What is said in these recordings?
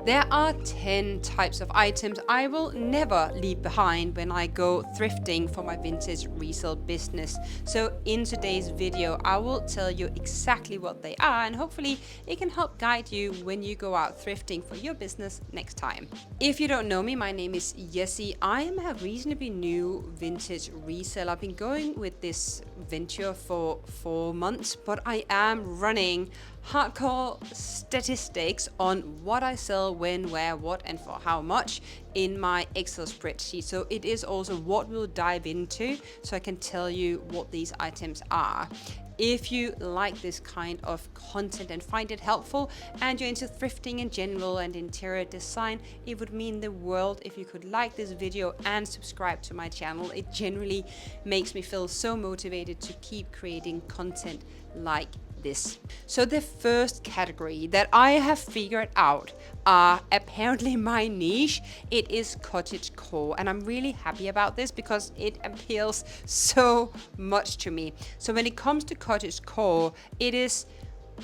There are 10 types of items I will never leave behind when I go thrifting for my vintage resale business. So in today's video, I will tell you exactly what they are, and hopefully it can help guide you when you go out thrifting for your business next time. If you don't know me, my name is Jessie. I am a reasonably new vintage reseller. I've been going with this venture for 4 months, but I am running hardcore statistics on what I sell, when, where, what, and for how much in my Excel spreadsheet. So it is also what we'll dive into, so I can tell you what these items are. If you like this kind of content and find it helpful, and you're into thrifting in general and interior design, it would mean the world if you could like this video and subscribe to my channel. It generally makes me feel so motivated to keep creating content like this. So the first category that I have figured out are apparently my niche. It is cottagecore, and I'm really happy about this because it appeals so much to me. So when it comes to cottagecore, it is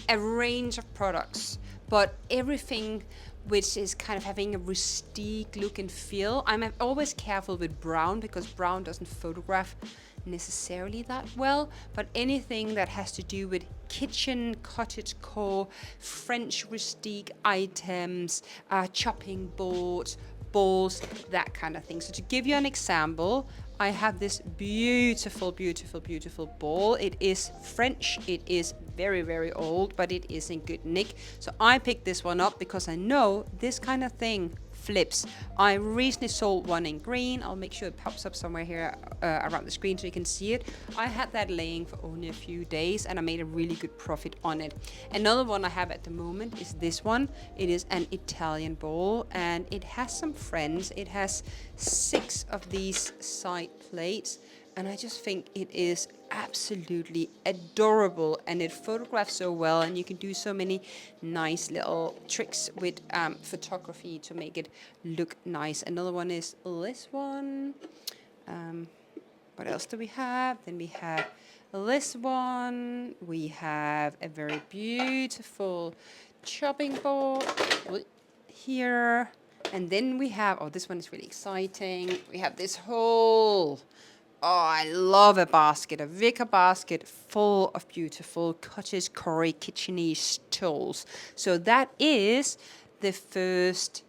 a range of products, but everything which is kind of having a rustic look and feel. I'm always careful with brown because brown doesn't photograph necessarily that well, but anything that has to do with kitchen, cottagecore, French rustic items, chopping boards, bowls, that kind of thing. So to give you an example, I have this beautiful bowl. It is French. It is very, very old, but it is in good nick. So I picked this one up because I know this kind of thing flips. I recently sold one in green. I'll make sure it pops up somewhere here around the screen so you can see it. I had that laying for only a few days and I made a really good profit on it. Another one I have at the moment is this one. It is an Italian bowl and it has some friends. It has 6 of these side plates, and I just think it is absolutely adorable, and it photographs so well, and you can do so many nice little tricks with photography to make it look nice. Another one is this one. What else do we have? Then we have this one. We have a very beautiful chopping board here. And then we have, oh, this one is really exciting. We have this whole, oh, I love a basket, a wicker basket full of beautiful cottagecore kitchenese tools. So that is the first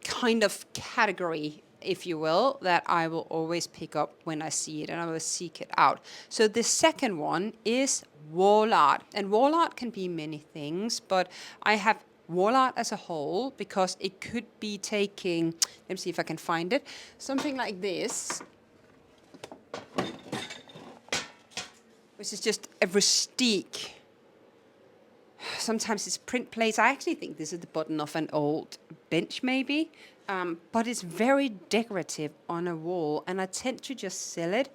kind of category, if you will, that I will always pick up when I see it, and I will seek it out. So the second one is wall art, and wall art can be many things, but I have wall art as a whole because it could be taking, let me see if I can find it, something like this, which is just a rustique. Sometimes it's print plates. I actually think this is the bottom of an old bench maybe, but it's very decorative on a wall, and I tend to just sell it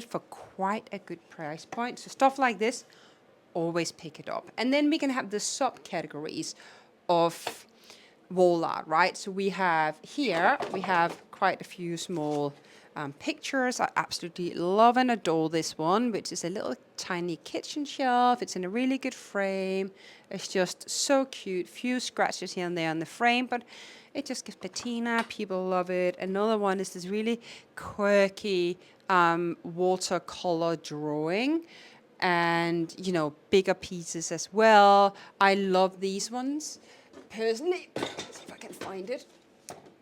for quite a good price point. So stuff like this, always pick it up. And then we can have the subcategories of wall art, right? So we have here, we have quite a few small pictures. I absolutely love and adore this one, which is a little tiny kitchen shelf. It's in a really good frame. It's just so cute. Few scratches here and there on the frame, but it just gives patina. People love it. Another one is this really quirky watercolor drawing, and you know, bigger pieces as well. I love these ones personally. Let's see if I can find it.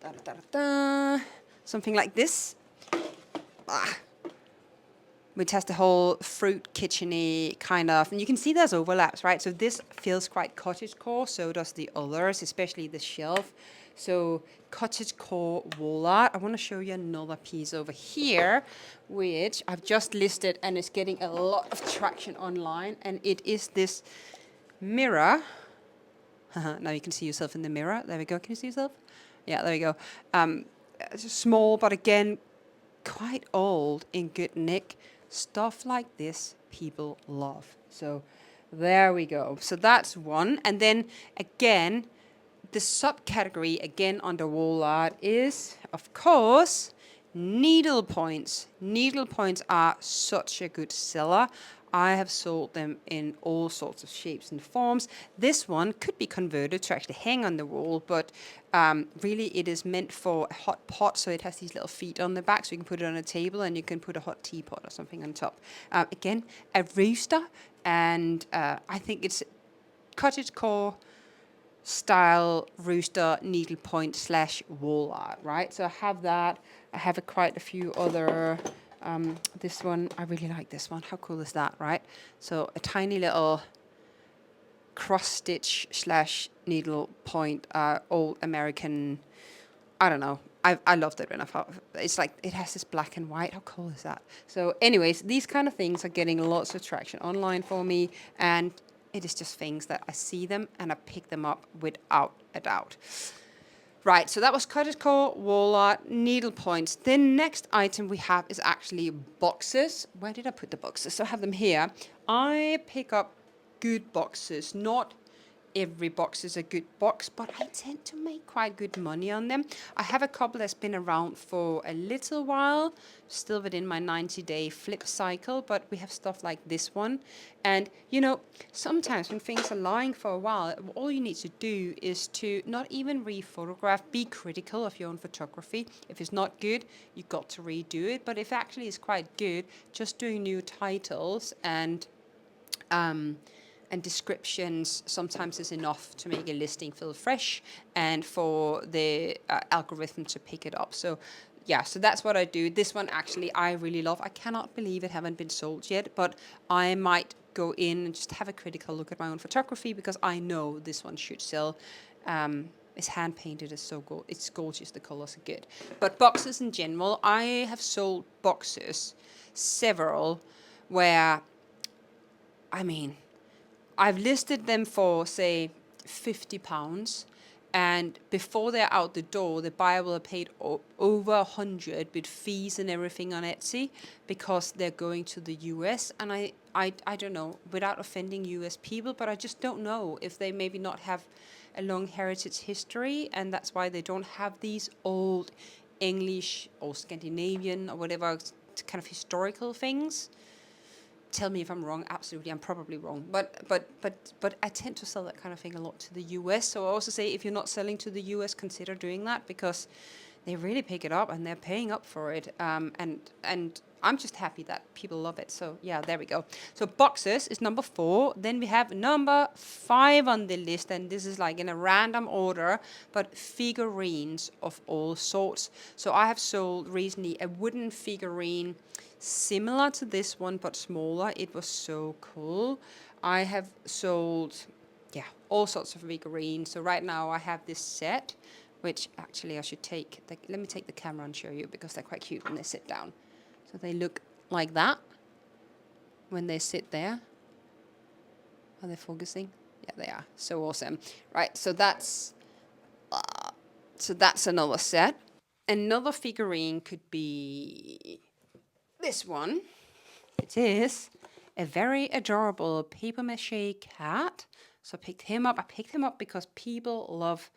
Da, da, da, da. Something like this, which has the whole fruit kitchen-y kind of, and you can see there's overlaps, right? So this feels quite cottagecore, so does the others, especially the shelf. So cottagecore wall art. I want to show you another piece over here, which I've just listed and is getting a lot of traction online, and it is this mirror. Now you can see yourself in the mirror. There we go. Can you see yourself? Yeah, there we go. It's small, but again, quite old, in good nick. Stuff like this people love. So there we go. So that's one. And then again, the subcategory again under wall art is, of course, needlepoints. Needlepoints are such a good seller. I have sold them in all sorts of shapes and forms. This one could be converted to actually hang on the wall, but really it is meant for a hot pot, so it has these little feet on the back, so you can put it on a table and you can put a hot teapot or something on top. Again, a rooster, and I think it's cottagecore style rooster needlepoint / wall art, right? So I have that. I have quite a few other. This one, I really like this one. How cool is that, right? So a tiny little cross stitch / needlepoint, old American. I don't know. I loved it when I thought it's like it has this black and white. How cool is that? So, anyways, these kind of things are getting lots of traction online for me, and it is just things that I see them and I pick them up without a doubt. Right, so that was cottagecore, wall art, needle points. The next item we have is actually boxes. Where did I put the boxes? So I have them here. I pick up good boxes, not every box is a good box, but I tend to make quite good money on them. I have a couple that's been around for a little while, still within my 90-day flip cycle, but we have stuff like this one. And, you know, sometimes when things are lying for a while, all you need to do is to not even re-photograph, be critical of your own photography. If it's not good, you've got to redo it. But if actually it's quite good, just doing new titles and descriptions sometimes is enough to make a listing feel fresh and for the algorithm to pick it up. So yeah, so that's what I do. This one actually I really love. I cannot believe it haven't been sold yet, but I might go in and just have a critical look at my own photography because I know this one should sell. It's hand painted. It's gorgeous. The colors are good. But boxes in general, I have sold boxes, several, where, I mean, I've listed them for, say, £50, and before they're out the door, the buyer will have paid over 100 with fees and everything on Etsy because they're going to the US. And I don't know, without offending US people, but I just don't know if they maybe not have a long heritage history, and that's why they don't have these old English or Scandinavian or whatever kind of historical things. Tell me if I'm wrong. Absolutely, I'm probably wrong. But I tend to sell that kind of thing a lot to the US. So I also say if you're not selling to the US, consider doing that because they really pick it up and they're paying up for it. And I'm just happy that people love it. So yeah, there we go. So boxes is number 4. Then we have number 5 on the list, and this is like in a random order, but figurines of all sorts. So I have sold recently a wooden figurine similar to this one but smaller. It was so cool. I have sold all sorts of figurines. So right now I have this set, which actually I should let me take the camera and show you because they're quite cute when they sit down. So they look like that when they sit there. Are they focusing? Yeah, they are. So awesome. Right, so that's another set. Another figurine could be this one. It is a very adorable paper mache cat. So I picked him up. I picked him up because people love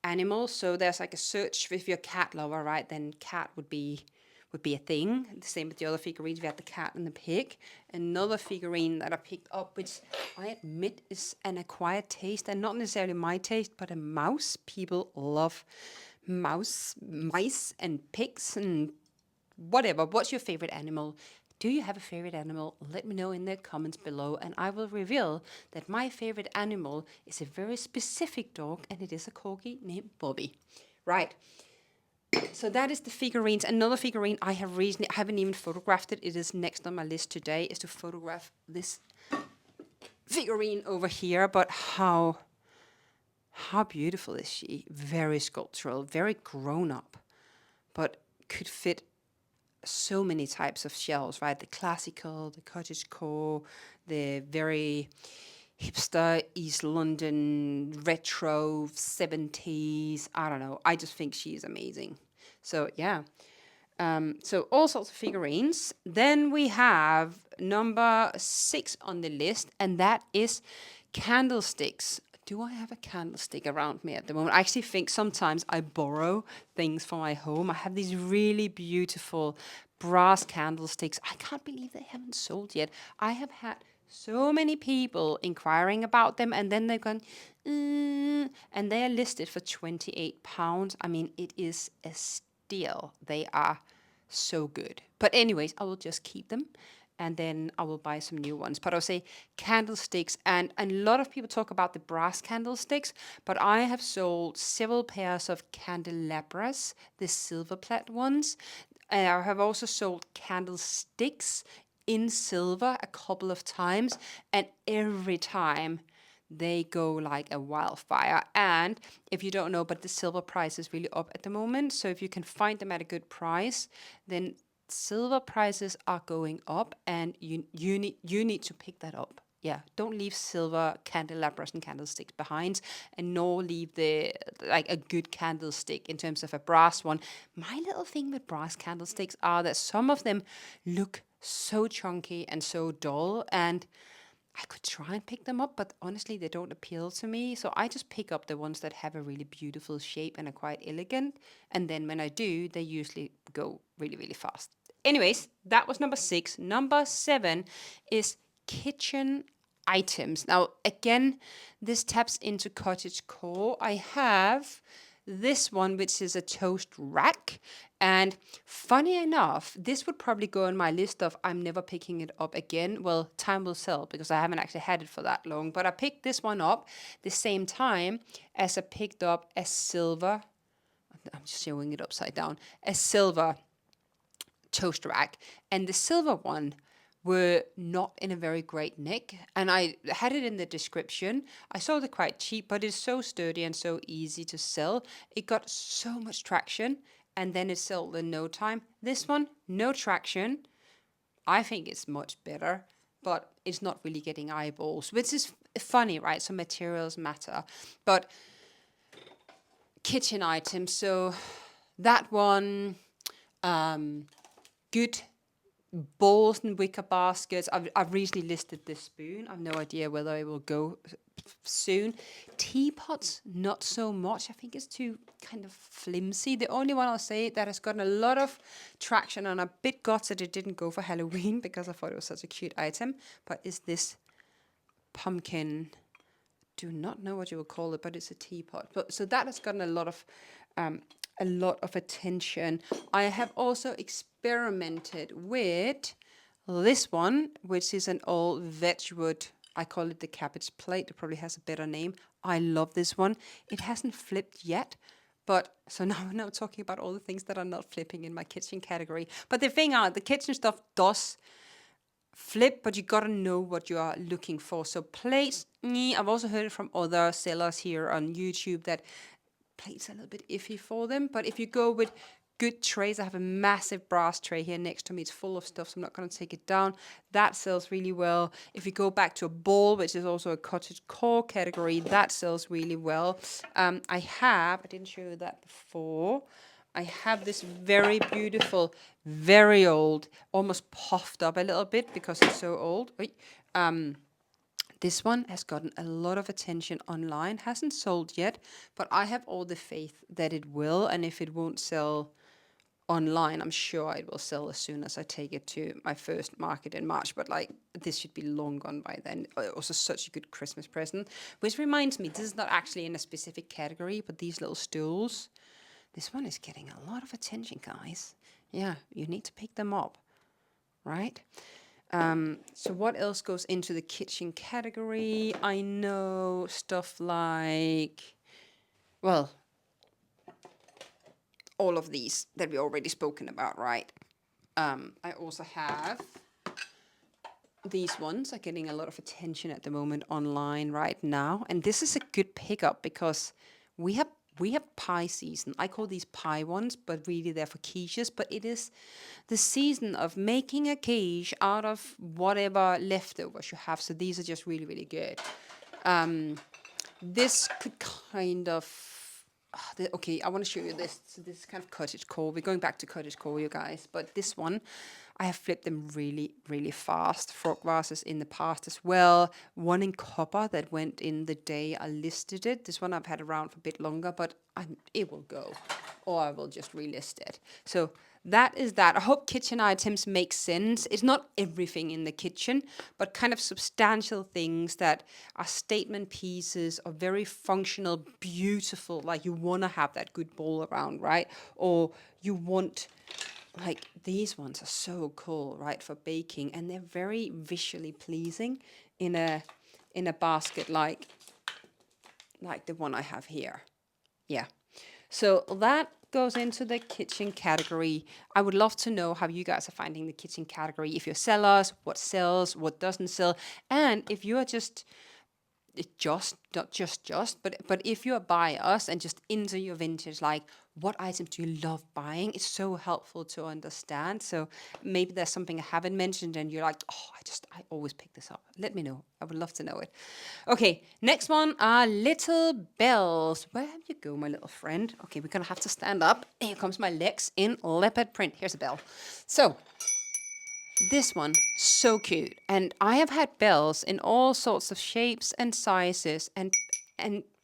animals. So there's like a search if you're a cat lover, right? Then cat would be a thing. The same with the other figurines. We had the cat and the pig. Another figurine that I picked up, which I admit is an acquired taste, and not necessarily my taste, but a mouse. People love mice, and pigs, and whatever. What's your favorite animal? Do you have a favorite animal? Let me know in the comments below, and I will reveal that my favorite animal is a very specific dog, and it is a corgi named Bobby. Right. So that is the figurines. Another figurine I haven't even photographed it. It is next on my list today, is to photograph this figurine over here. But how beautiful is she? Very sculptural, very grown up, but could fit so many types of shells, right? The classical, the cottagecore, the very hipster East London retro 70s. I don't know. I just think she's amazing. So yeah. So all sorts of figurines. Then we have number 6 on the list, and that is candlesticks. Do I have a candlestick around me at the moment? I actually think sometimes I borrow things from my home. I have these really beautiful brass candlesticks. I can't believe they haven't sold yet. I have had so many people inquiring about them, and then they've gone, and they are listed for £28. I mean, it is a steal. They are so good. But anyways, I will just keep them, and then I will buy some new ones. But I'll say candlesticks, and a lot of people talk about the brass candlesticks, but I have sold several pairs of candelabras, the silver plat ones. And I have also sold candlesticks in silver a couple of times, and every time they go like a wildfire. And if you don't know, but the silver price is really up at the moment. So if you can find them at a good price, then silver prices are going up, and you need to pick that up. Yeah, don't leave silver candelabras and candlesticks behind, and nor leave the like a good candlestick in terms of a brass one. My little thing with brass candlesticks are that some of them look so chunky and so dull, and I could try and pick them up, but honestly, they don't appeal to me. So I just pick up the ones that have a really beautiful shape and are quite elegant. And then when I do, they usually go really, really fast. Anyways, that was number 6. Number 7 is kitchen items. Now, again, this taps into cottage core. I have this one, which is a toast rack. And funny enough, this would probably go on my list of I'm never picking it up again. Well, time will tell, because I haven't actually had it for that long. But I picked this one up the same time as I picked up a silver, I'm just showing it upside down, a silver toast rack. And the silver one were not in a very great nick, and I had it in the description. I sold it quite cheap, but it's so sturdy and so easy to sell. It got so much traction, and then it sold in no time. This one, no traction. I think it's much better, but it's not really getting eyeballs, which is funny, right? So materials matter. But kitchen items, so that one, good bowls and wicker baskets. I've recently listed this spoon. I've no idea whether it will go soon. Teapots, not so much. I think it's too kind of flimsy. The only one I'll say that has gotten a lot of traction, and I'm a bit gutted it didn't go for Halloween because I thought it was such a cute item, but is this pumpkin. Do not know what you would call it, but it's a teapot. But so that has gotten a lot of attention. I have also experimented with this one, which is an old veg wood. I call it the cabbage plate. It probably has a better name. I love this one. It hasn't flipped yet. But so now we're talking about all the things that are not flipping in my kitchen category. But the thing are, the kitchen stuff does flip, but you gotta know what you are looking for. So plates, I've also heard it from other sellers here on YouTube that plates are a little bit iffy for them. But if you go with good trays, I have a massive brass tray here next to me. It's full of stuff, so I'm not going to take it down. That sells really well. If you go back to a bowl, which is also a cottage core category, that sells really well. I didn't show you that before. I have this very beautiful, very old, almost puffed up a little bit because it's so old. This one has gotten a lot of attention online, hasn't sold yet, but I have all the faith that it will, and if it won't sell online, I'm sure it will sell as soon as I take it to my first market in March, but like this should be long gone by then. Also such a good Christmas present, which reminds me, this is not actually in a specific category, but these little stools, this one is getting a lot of attention, guys. Yeah, you need to pick them up, right? So what else goes into the kitchen category? I know stuff like, well, all of these that we already spoken about, right? I also have these ones are getting a lot of attention at the moment online right now. And this is a good pickup because we have pie season. I call these pie ones, but really they're for quiches. But it is the season of making a quiche out of whatever leftovers you have. So these are just really, really good. This could kind of Okay, I want to show you this. So this is kind of cottage core. We're going back to cottage core, you guys. But this one, I have flipped them really, really fast. Frog vases in the past as well. One in copper that went in the day I listed it. This one I've had around for a bit longer, but it will go. Or I will just relist it. So that is that. I hope kitchen items make sense. It's not everything in the kitchen, but kind of substantial things that are statement pieces or very functional, beautiful, like you want to have that good bowl around, right? Or you want, like these ones are so cool, right, for baking, and they're very visually pleasing in a basket like the one I have here. Yeah. So that goes into the kitchen category. I would love to know how you guys are finding the kitchen category. If you're sellers, what sells, what doesn't sell, and if you are just not just, but if you're buyers and just into your vintage, like what items do you love buying? It's so helpful to understand. So maybe there's something I haven't mentioned and you're like, oh, I always pick this up. Let me know. I would love to know it. Okay, next one are little bells. Where have you go, my little friend? Okay, we're gonna have to stand up. Here comes my legs in leopard print. Here's a bell. So this one, so cute. And I have had bells in all sorts of shapes and sizes, and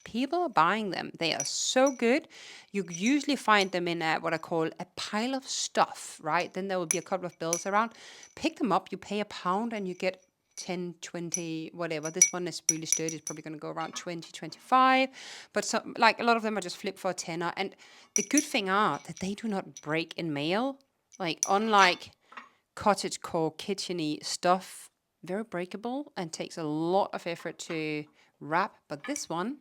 people are buying them. They are so good. You usually find them in what I call a pile of stuff, right? Then there will be a couple of bells around. Pick them up, you pay £1 and you get 10, 20, whatever. This one is really sturdy. It's probably going to go around 20, 25. But some, like a lot of them are just flip for a tenner. And the good thing are that they do not break in mail. Like unlike cottage core kitcheny stuff, very breakable and takes a lot of effort to wrap. But this one,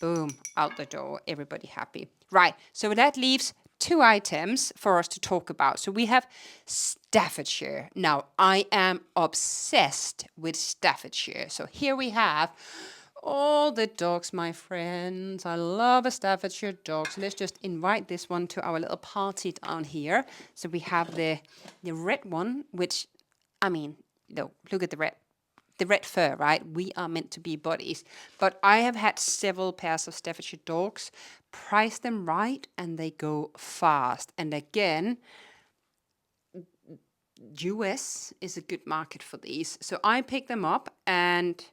boom, out the door, everybody happy. Right, so that leaves 2 items for us to talk about. So we have Staffordshire. Now, I am obsessed with Staffordshire. So here we have all the dogs, my friends. I love a Staffordshire dog. So let's just invite this one to our little party down here. So we have the red one, which, I mean, look at the red fur, right? We are meant to be buddies. But I have had several pairs of Staffordshire dogs, price them right, and they go fast. And again, US is a good market for these. So I pick them up and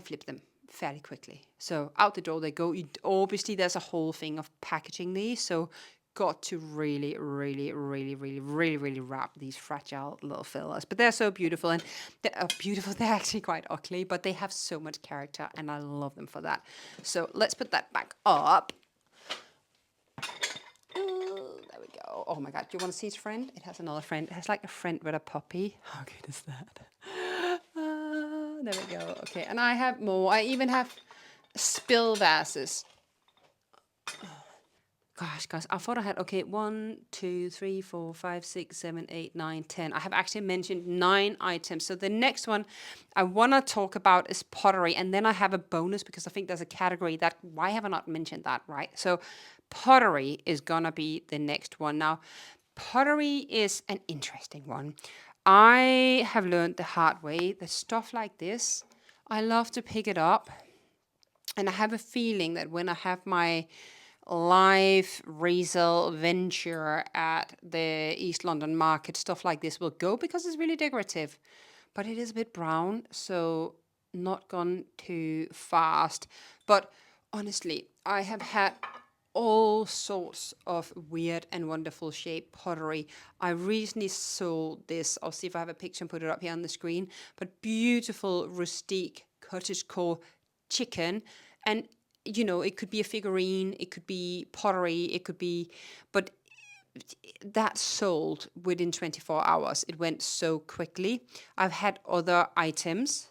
flip them fairly quickly. So out the door they go. Obviously, there's a whole thing of packaging these. So got to really, really, really, really, really, really wrap these fragile little fellas. But they're so beautiful, and they're beautiful. They're actually quite ugly, but they have so much character, and I love them for that. So let's put that back up. There we go. Oh my God, do you want to see its friend? It has another friend. It has like a friend with a puppy. How good is that? There we go. Okay, and I have more. I even have spill vases. Gosh, guys, I thought I had, okay, 1, 2, 3, 4, 5, 6, 7, 8, 9, 10. I have actually mentioned 9 items. So the next one I want to talk about is pottery. And then I have a bonus because I think there's a category that, why have I not mentioned that, right? So pottery is going to be the next one. Now, pottery is an interesting one. I have learned the hard way that stuff like this, I love to pick it up. And I have a feeling that when I have my live resale venture at the East London market, stuff like this will go because it's really decorative. But it is a bit brown, so not gone too fast. But honestly, I have had all sorts of weird and wonderful shaped pottery. I recently sold this. I'll see if I have a picture and put it up here on the screen. But beautiful, rustic, cottagecore chicken. And it could be a figurine, it could be pottery, it could be, but that sold within 24 hours. It went so quickly. I've had other items.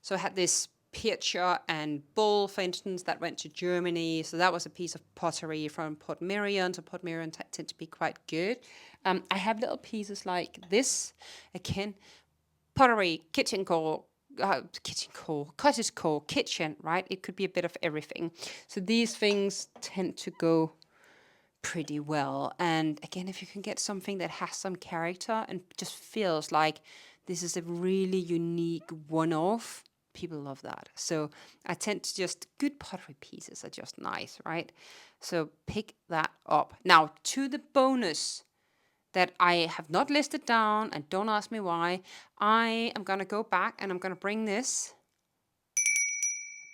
So I had this pitcher and bowl, for instance, that went to Germany. So that was a piece of pottery from Port Merion. So Port Merion tend to be quite good. I have little pieces like this. Again, pottery, cottage core, kitchen, right? It could be a bit of everything. So these things tend to go pretty well. And again, if you can get something that has some character and just feels like this is a really unique one-off People love that. So I tend to just, good pottery pieces are just nice, right? So pick that up. Now to the bonus that I have not listed down, and don't ask me why. I am going to go back and I'm going to bring this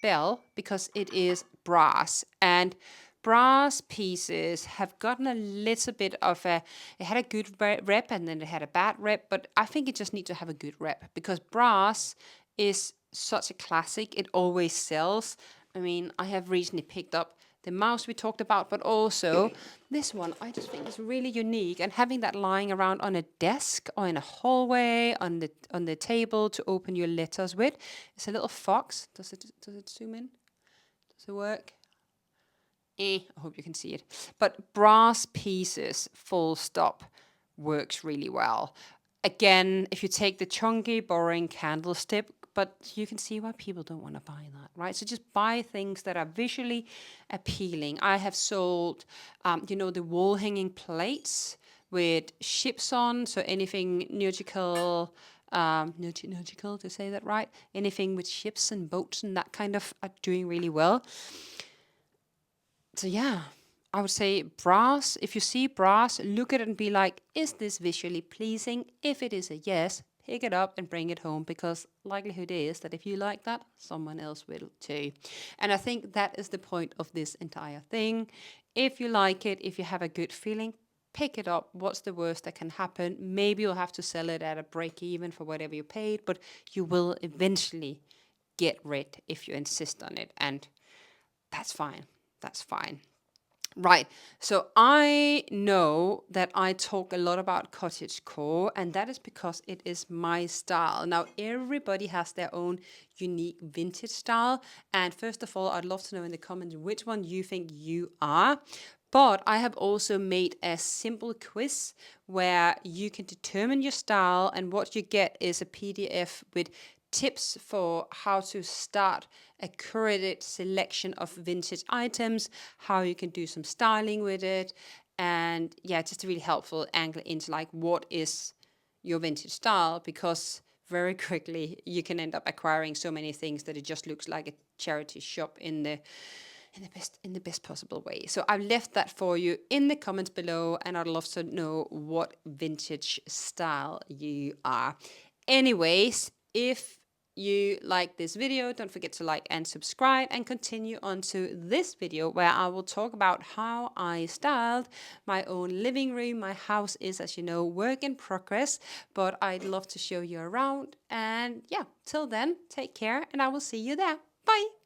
bell because it is brass, and brass pieces have gotten a little bit of a, it had a good rep and then it had a bad rep, but I think it just needs to have a good rep because brass is such a classic. It always sells. I mean, I have recently picked up the mouse we talked about, but also this one I just think is really unique, and having that lying around on a desk or in a hallway on the table to open your letters with. It's a little fox. Does it zoom in? Does it work? I hope you can see it. But brass pieces, full stop, works really well. Again, if you take the chunky, boring candlestick, but you can see why people don't want to buy that, right? So just buy things that are visually appealing. I have sold, the wall hanging plates with ships on, so anything nautical, nautical to say that right, anything with ships and boats and that kind of are doing really well. So yeah, I would say brass. If you see brass, look at it and be like, is this visually pleasing? If it is a yes, pick it up and bring it home, because likelihood is that if you like that, someone else will too. And I think that is the point of this entire thing. If you like it, if you have a good feeling, pick it up. What's the worst that can happen? Maybe you'll have to sell it at a break even for whatever you paid, but you will eventually get rid if you insist on it. And that's fine. That's fine. Right. So I know that I talk a lot about cottagecore, and that is because it is my style. Now, everybody has their own unique vintage style. And first of all, I'd love to know in the comments which one you think you are. But I have also made a simple quiz where you can determine your style, and what you get is a PDF with tips for how to start a curated selection of vintage items, how you can do some styling with it, and yeah, just a really helpful angle into like what is your vintage style, because very quickly you can end up acquiring so many things that it just looks like a charity shop in the best possible way. So I've left that for you in the comments below, and I'd love to know what vintage style you are. Anyways, if you like this video, don't forget to like and subscribe, and continue on to this video where I will talk about how I styled my own living room. My house is, as you know, work in progress, but I'd love to show you around. And yeah, till then, take care, and I will see you there. Bye.